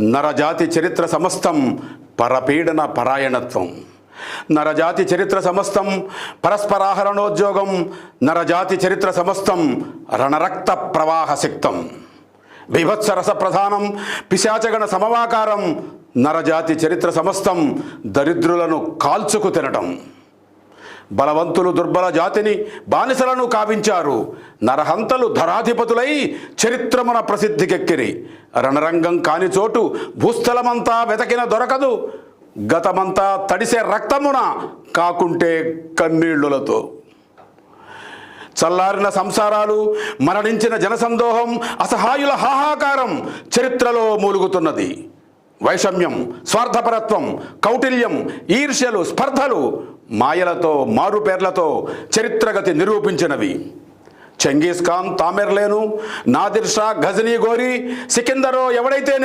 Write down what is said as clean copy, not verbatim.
నరజాతి చరిత్ర సమస్తం పరపీడన పరాయణత్వం. నరజాతి చరిత్ర సమస్తం పరస్పరాహరణోద్యోగం. నరజాతి చరిత్ర సమస్తం రణరక్త ప్రవాహసిక్తం. బీభత్సరస ప్రధానం పిశాచగణ సమవాకారం. నరజాతి చరిత్ర సమస్తం దరిద్రులను కాల్చుకు తినటం. బలవంతులు దుర్బల జాతిని బానిసలను కావించారు. నరహంతలు ధరాధిపతులై చరిత్రమున ప్రసిద్ధికెక్కిరి. రణరంగం కాని చోటు భూస్థలమంతా వెతకిన దొరకదు. గతమంతా తడిసే రక్తమున కాకుంటే కన్నీళ్లులతో. చల్లారిన సంసారాలు, మరణించిన జనసందోహం, అసహాయుల హాహాకారం చరిత్రలో మూలుగుతున్నది. వైషమ్యం, స్వార్థపరత్వం, కౌటిల్యం, ఈర్ష్యలు, స్పర్ధలు మాయలతో మారుపేర్లతో చరిత్రగతి నిరూపించినవి. చెంగీస్ ఖాన్ తామెర్లేను, నాదిర్ షా, ఘజనీ గోరీ, సికిందరో ఎవడైతే